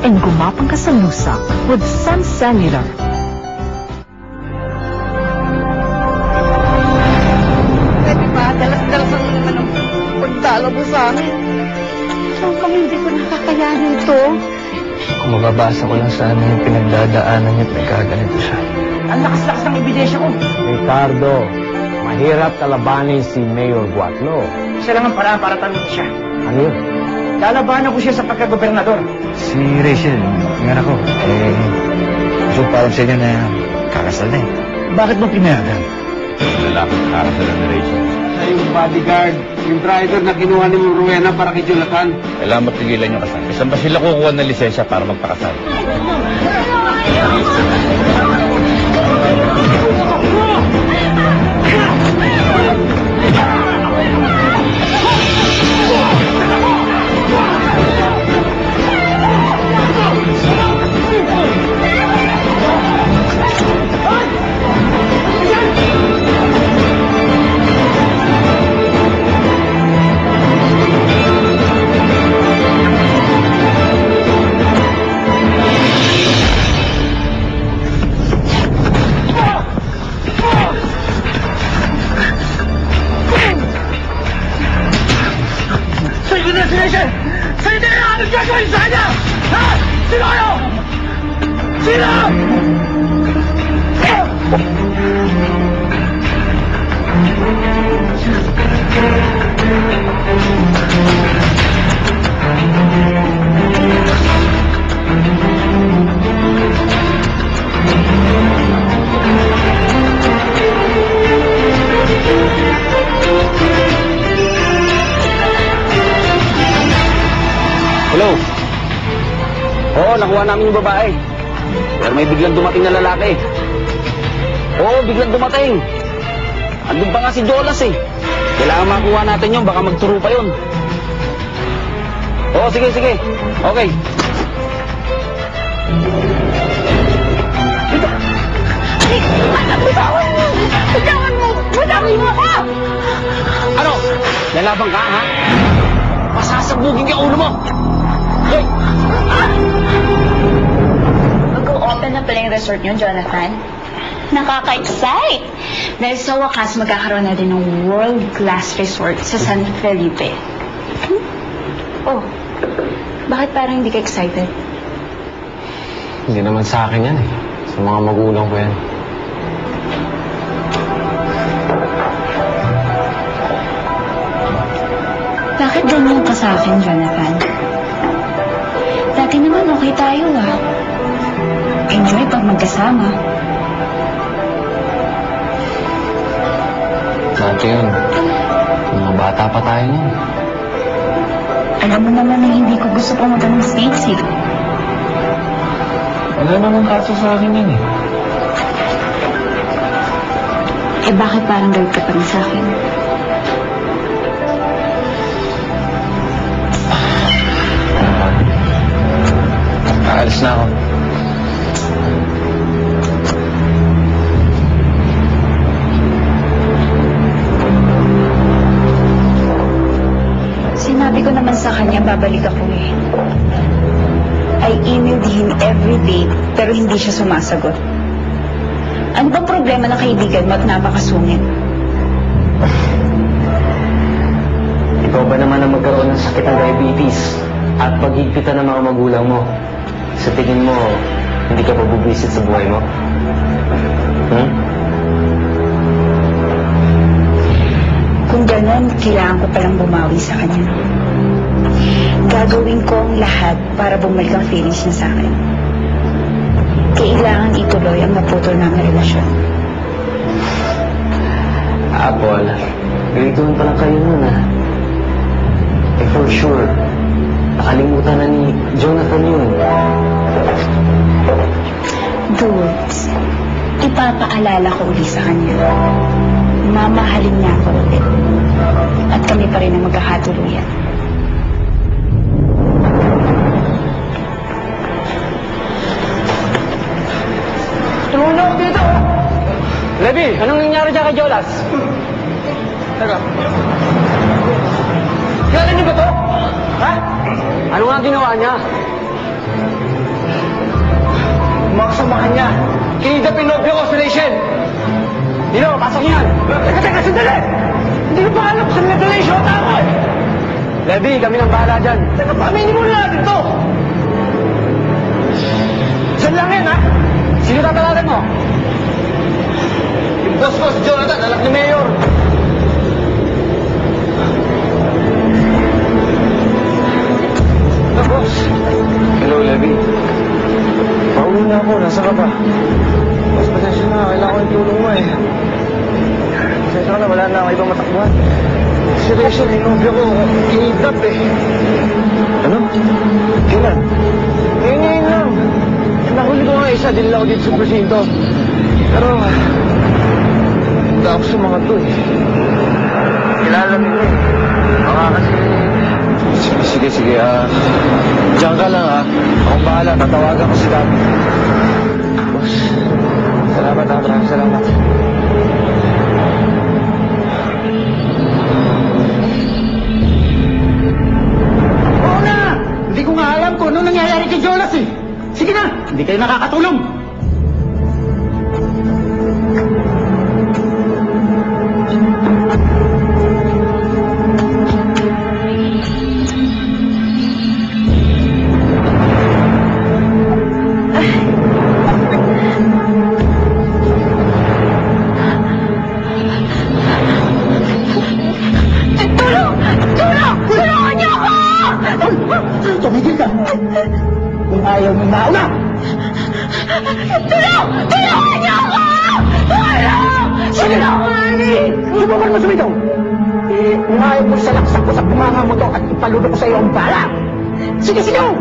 and gumapang ka sa lusa with Sun Cellular. Pwede ba? Dalas-dalas ang naman ang pagdalo mo sa amin. Saan kami hindi ko nakakayanin ito? Kung mababasa ko lang sana yung pinagdadaanan niya at nagkaganito siya. Ang lakas-lakas ng ebidensya ko. Ricardo, mahirap kalabanin si Mayor Guatlo. Isa lang ang paraan para tanong siya. Ano yun? Lalabanan ko siya sa pagkagobernador. Si Rachel, yung anak ko, gusto parang sa inyo na kakasal na eh. Bakit mo pinayagan? Lalaki kakasal na ni Rachel. Siya yung bodyguard, yung driver na kinuha ni Rowena para kay Jonathan. Kailangan matigilan yung kasal. Saan ba sila kukuha ng lisensya para magpakasal? Sa'yo na yung anong gagawin sa kanya! Ha? Sino kayo? Sino? Hello? Oo, nakuha namin yung babae. Pero may biglang dumating na lalaki. Oo, biglang dumating. Andun pa nga si Jolas eh. Kailangan makuha natin yun, baka magturo pa yun. Oo, sige, sige. Okay. Bitawan mo! Bitawan mo! Bitawan mo ako! Ano? Lalabang ka, ha? Pasasabugin ka ulo mo! Hoy! Mag-o-open na pala yung resort niyo, Jonathan. Nakaka-excite! Dahil sa wakas, magkakaroon na din ng world-class resort sa San Felipe. Oh, bakit parang hindi ka excited? Hindi naman sa akin yan eh. Sa mga magulang ko yan. Bakit ganyan ka sa akin, Jonathan? Dati naman okay tayo, ah. Enjoy pag magkasama. Dati yun. Mga bata pa tayo nun. Alam mo naman na hindi ko gusto pumunta ng States, eh. Wala naman kaso sa akin yan eh. Eh, bakit parang galit ka pa rin sa akin? Aalis na ako. Sinabi ko naman sa kanya, babalik ako eh. I emailed him every day, pero hindi siya sumasagot. Ano bang problema ng kaibigan mo at napakasungit? Ikaw ba naman ang magkaroon ng sakit ng diabetes at paghigpitan ng mga magulang mo? Sa tingin mo, hindi ka pa bubwisit sa buhay mo? Kung gano'n, kailangan ko palang bumawi sa kanya. Gagawin ko ang lahat para bumalik ang feelings niya sa akin. Kailangan ituloy ang naputol namin relasyon. Apple, ganitoon pa lang kayo nun ah. Eh for sure, nakalimutan na ni Jonathan yun. Dudes, ipapaalala ko uli sa kanya. Mamahalin niya ako ulit. At kami pa rin ang magkakatuluyan. Tumulong ako dito! Levi, anong nangyari dyan kay Jolas? Teka. Kilala niyo ba to? Ha? Ano nga ginawa niya? Dino, pasok niyan! Teka, sandali! Hindi ko pa alam kung saan nagdala yung shota ako eh! Levy, kami nang bahala dyan. Teka, paminin muna natin to! Saan lang yan, ha? Sino tatalagan mo? Yung boss ko, si Jonathan, anak ni Mayor. Boss. Hello, Levy. Pauwi na ako. Nasa ka ba? Boss, pasensya na. Kailangan ko yung tulong mo eh. Pasensya ka na. Wala na ako ibang matakbuhan. Si Rachel, yung nobyo ko, kinidnap eh. Ano? Kailan? Ngayon lang. Nahuli ko nga isa. Dinala ko dito sa presinto. Pero, hindi ako sa mga to eh. Kilala nila eh. Baka kasi... Sige. Diyan ka lang, ha? Akong bahala. Tatawagan ko si Dami. Boss, salamat, ha? Maraming salamat. Oo na! Hindi ko nga alam kung ano nangyayari kay Jonas, eh. Sige na! Hindi kayo nakakatulong. Tumigil ka! Kung ayaw mo mauna! Tulungan niyo ako! Tulong! Sige na! Subukan mo sumitaw! Kung ayaw mo salaksak ko sa bunganga mo to at ipaludo ko sa iyo ang bala! Sige! Sigaw!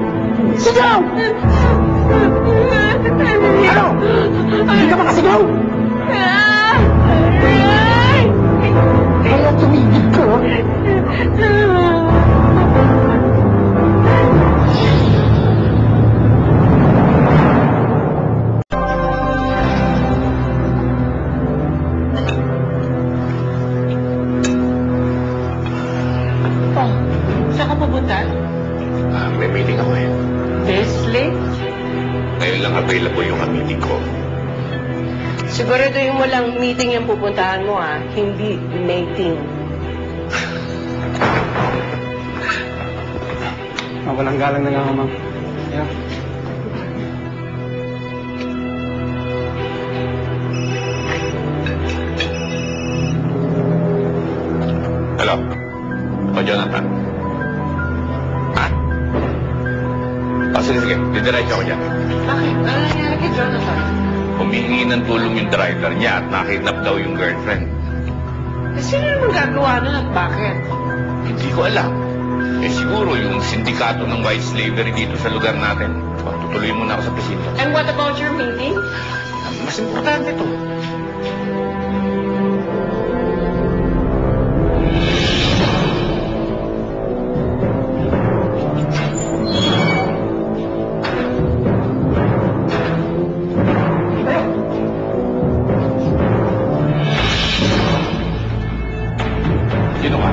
Ano? Hindi ka makasigaw? Kaya tumigil ka? Saan ka pupunta? May meeting ako eh. Leslie? Ngayon lang available yung meeting ko. Siguraduhin mo lang meeting yung pupuntahan mo, ha? Hindi mating. Walang galang na nga, ma'am. Yeah. Hello? O, Jonathan? Ha? Sige. Didiretso ako dyan. Bakit? Ano nangyari kay Jonathan? Humihingi ng tulong yung driver niya at nakidnap daw yung girlfriend. Sino naman gagawa nun at bakit? Hindi ko alam. Siguro yung sindikato ng white slavery dito sa lugar natin. Tutuloy muna ako sa presinto. And what about your meeting? Mas importante to. Sino ka?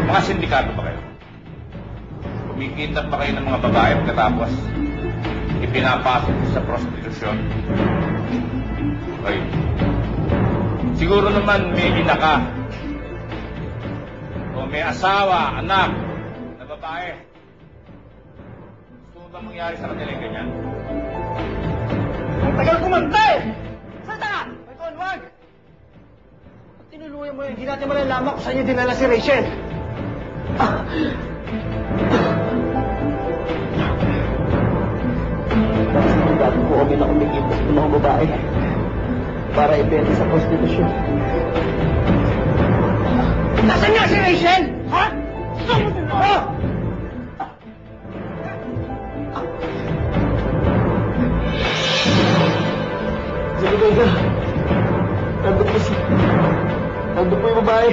Mga sindikato ba kayo? Kumikita pa kayo ng mga babae pagkatapos ipinapasok sa prostitusyon? Okay. Siguro naman may ina ka. O may asawa, anak, na babae. Gusto mo ba mangyari sa kanila yung ganyan? Ang tagal kumanta eh! Salta! May konwag! Tinuluyan mo yun, hindi natin malalaman kung saan niya dinala si Rachel. Dati po kami na kumikita sa mga babae para ibenta sa prostitusyon. Nasaan nga si Rachel? Ha? Sige, Vega. Nandun po yung babae.